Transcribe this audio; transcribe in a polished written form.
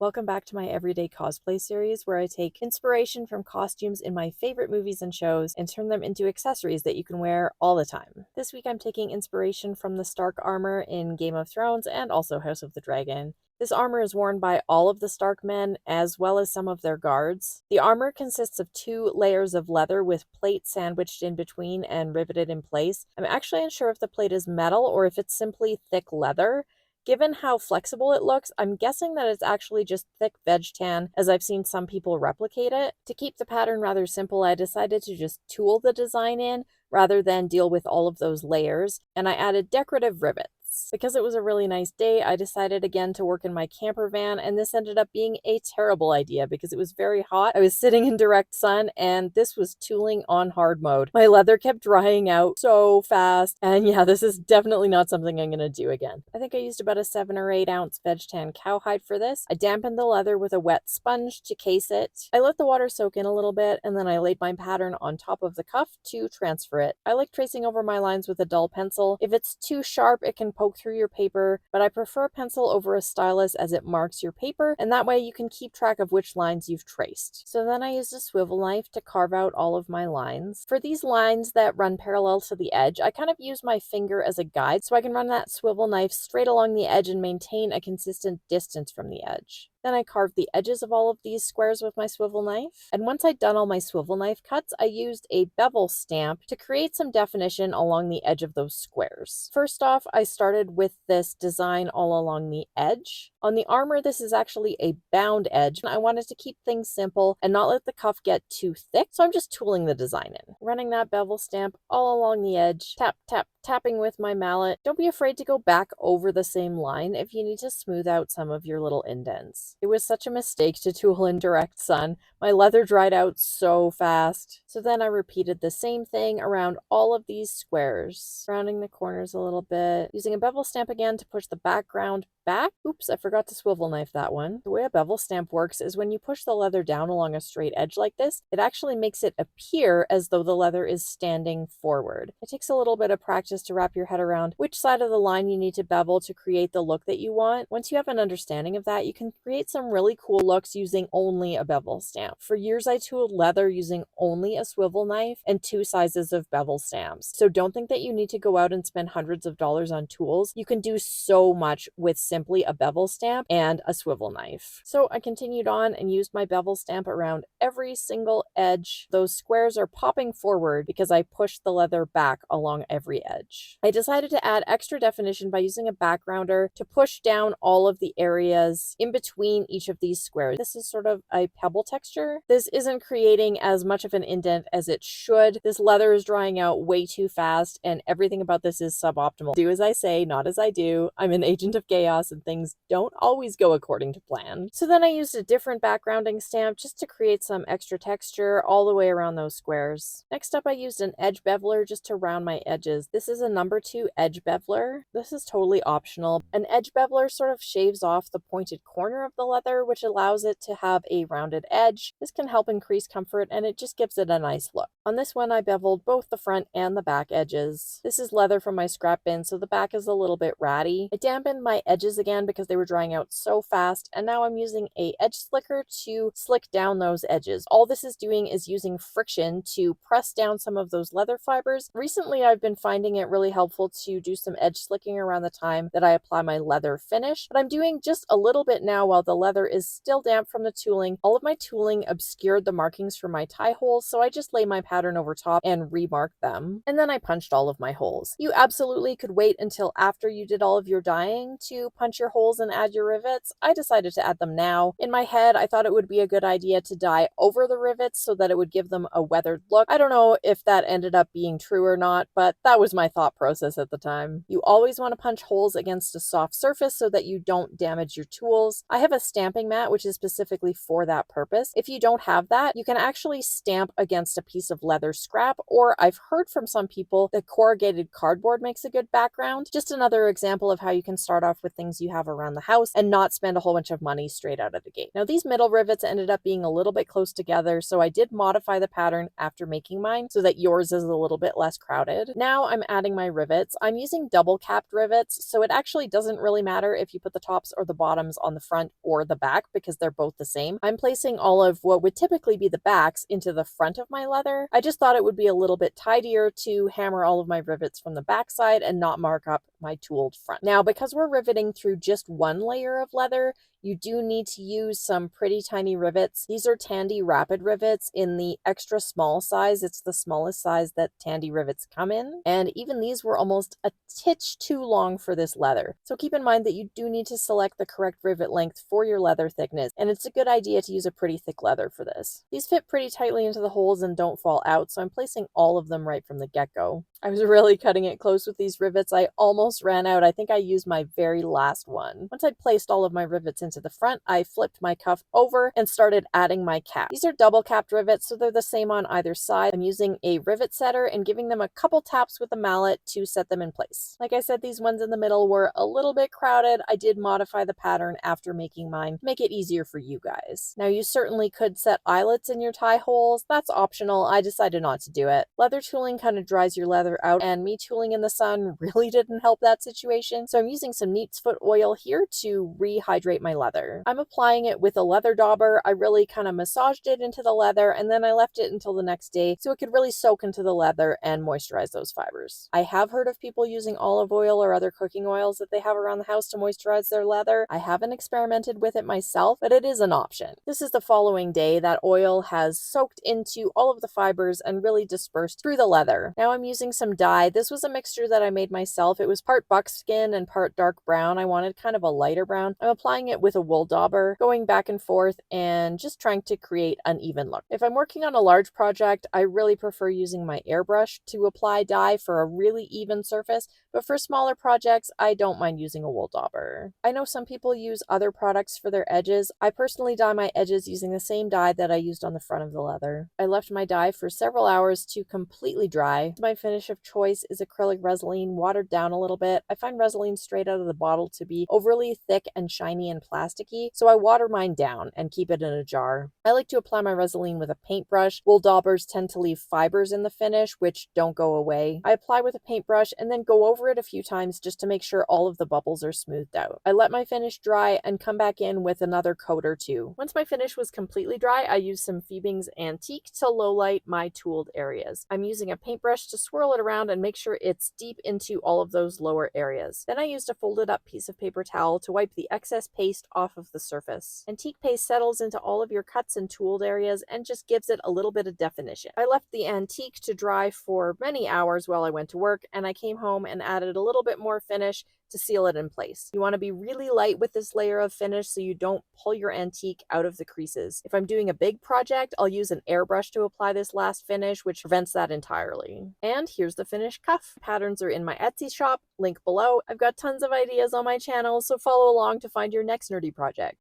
Welcome back to my everyday cosplay series where I take inspiration from costumes in my favorite movies and shows and turn them into accessories that you can wear all the time. This week I'm taking inspiration from the Stark armor in Game of Thrones and also House of the Dragon. This armor is worn by all of the Stark men as well as some of their guards. The armor consists of 2 layers of leather with plate sandwiched in between and riveted in place. I'm actually unsure if the plate is metal or if it's simply thick leather. Given how flexible it looks, I'm guessing that it's actually just thick veg tan, as I've seen some people replicate it. To keep the pattern rather simple, I decided to just tool the design in rather than deal with all of those layers, and I added decorative rivets. Because it was a really nice day, I decided again to work in my camper van, and this ended up being a terrible idea because it was very hot. I was sitting in direct sun, and this was tooling on hard mode. My leather kept drying out so fast, and yeah, this is definitely not something I'm gonna do again. I think I used about a 7 or 8 ounce veg tan cowhide for this. I dampened the leather with a wet sponge to case it. I let the water soak in a little bit, and then I laid my pattern on top of the cuff to transfer it. I like tracing over my lines with a dull pencil. If it's too sharp, it can poke through your paper, but I prefer a pencil over a stylus as it marks your paper, and that way you can keep track of which lines you've traced. So then I used a swivel knife to carve out all of my lines. For these lines that run parallel to the edge, I kind of use my finger as a guide so I can run that swivel knife straight along the edge and maintain a consistent distance from the edge. Then I carved the edges of all of these squares with my swivel knife. And once I'd done all my swivel knife cuts, I used a bevel stamp to create some definition along the edge of those squares. First off, I started with this design all along the edge. On the armor, this is actually a bound edge, and I wanted to keep things simple and not let the cuff get too thick, so I'm just tooling the design in. Running that bevel stamp all along the edge, tap, tap, tapping with my mallet. Don't be afraid to go back over the same line if you need to smooth out some of your little indents. It was such a mistake to tool in direct sun. My leather dried out so fast. So then I repeated the same thing around all of these squares, rounding the corners a little bit, using a bevel stamp again to push the background back. Oops, I forgot to swivel knife that one. The way a bevel stamp works is when you push the leather down along a straight edge like this, it actually makes it appear as though the leather is standing forward. It takes a little bit of practice to wrap your head around which side of the line you need to bevel to create the look that you want. Once you have an understanding of that, you can create some really cool looks using only a bevel stamp. For years, I tooled leather using only a swivel knife and 2 sizes of bevel stamps. So don't think that you need to go out and spend hundreds of dollars on tools. You can do so much with simply a bevel stamp and a swivel knife. So I continued on and used my bevel stamp around every single edge. Those squares are popping forward because I pushed the leather back along every edge. I decided to add extra definition by using a backgrounder to push down all of the areas in between each of these squares. This is sort of a pebble texture. This isn't creating as much of an indent as it should. This leather is drying out way too fast, and everything about this is suboptimal. Do as I say, not as I do. I'm an agent of chaos, and things don't always go according to plan. So then I used a different backgrounding stamp just to create some extra texture all the way around those squares. Next up, I used an edge beveler just to round my edges. This is a number 2 edge beveler. This is totally optional. An edge beveler sort of shaves off the pointed corner of the leather, which allows it to have a rounded edge. This can help increase comfort, and it just gives it a nice look. On this one, I beveled both the front and the back edges. This is leather from my scrap bin, so the back is a little bit ratty. I dampened my edges again because they were drying out so fast, and now I'm using a edge slicker to slick down those edges. All this is doing is using friction to press down some of those leather fibers. Recently, I've been finding it really helpful to do some edge slicking around the time that I apply my leather finish, but I'm doing just a little bit now while the leather is still damp from the tooling. All of my tooling obscured the markings for my tie holes, so I just lay my pattern over top and remark them. And then I punched all of my holes. You absolutely could wait until after you did all of your dyeing to punch your holes and add your rivets. I decided to add them now. In my head, I thought it would be a good idea to dye over the rivets so that it would give them a weathered look. I don't know if that ended up being true or not, but that was my thought process at the time. You always want to punch holes against a soft surface so that you don't damage your tools. I have a stamping mat which is specifically for that purpose. If you don't have that, you can actually stamp against a piece of leather scrap, or I've heard from some people that corrugated cardboard makes a good background. Just another example of how you can start off with things things you have around the house and not spend a whole bunch of money straight out of the gate. Now, these middle rivets ended up being a little bit close together, so I did modify the pattern after making mine so that yours is a little bit less crowded. Now I'm adding my rivets. I'm using double capped rivets, so it actually doesn't really matter if you put the tops or the bottoms on the front or the back because they're both the same. I'm placing all of what would typically be the backs into the front of my leather. I just thought it would be a little bit tidier to hammer all of my rivets from the back side and not mark up my tooled front. Now, because we're riveting through just one layer of leather, you do need to use some pretty tiny rivets. These are Tandy Rapid rivets in the extra small size. It's the smallest size that Tandy rivets come in. And even these were almost a titch too long for this leather. So keep in mind that you do need to select the correct rivet length for your leather thickness. And it's a good idea to use a pretty thick leather for this. These fit pretty tightly into the holes and don't fall out, so I'm placing all of them right from the get-go. I was really cutting it close with these rivets. I almost ran out. I think I used my very last one. Once I'd placed all of my rivets into the front, I flipped my cuff over and started adding my cap. These are double capped rivets, so they're the same on either side. I'm using a rivet setter and giving them a couple taps with a mallet to set them in place. Like I said, these ones in the middle were a little bit crowded. I did modify the pattern after making mine to make it easier for you guys. Now, you certainly could set eyelets in your tie holes. That's optional. I decided not to do it. Leather tooling kind of dries your leather out, and me tooling in the sun really didn't help that situation. So I'm using some neat's foot oil here to rehydrate my leather. I'm applying it with a leather dauber. I really kind of massaged it into the leather, and then I left it until the next day so it could really soak into the leather and moisturize those fibers. I have heard of people using olive oil or other cooking oils that they have around the house to moisturize their leather. I haven't experimented with it myself, but it is an option. This is the following day. That oil has soaked into all of the fibers and really dispersed through the leather. Now I'm using some dye. This was a mixture that I made myself. It was part buckskin and part dark brown. I wanted kind of a lighter brown. I'm applying it with a wool dauber, going back and forth and just trying to create an even look. If I'm working on a large project, I really prefer using my airbrush to apply dye for a really even surface, but for smaller projects, I don't mind using a wool dauber. I know some people use other products for their edges. I personally dye my edges using the same dye that I used on the front of the leather. I left my dye for several hours to completely dry. My finish of choice is acrylic Resin, watered down a little bit. I find Resin straight out of the bottle to be overly thick and shiny and plasticky, so I water mine down and keep it in a jar. I like to apply my Resin with a paintbrush. Wool daubers tend to leave fibers in the finish, which don't go away. I apply with a paintbrush and then go over it a few times just to make sure all of the bubbles are smoothed out. I let my finish dry and come back in with another coat or two. Once my finish was completely dry, I used some Phoebing's Antique to lowlight my tooled areas. I'm using a paintbrush to swirl it around and make sure it's deep into all of those lower areas. Then I used a folded up piece of paper towel to wipe the excess paste off of the surface. Antique paste settles into all of your cuts and tooled areas and just gives it a little bit of definition. I left the antique to dry for many hours while I went to work, and I came home and added a little bit more finish to seal it in place. You want to be really light with this layer of finish so you don't pull your antique out of the creases. If I'm doing a big project, I'll use an airbrush to apply this last finish, which prevents that entirely. And here's the finished cuff. Patterns are in my Etsy shop, link below. I've got tons of ideas on my channel, so follow along to find your next nerdy project.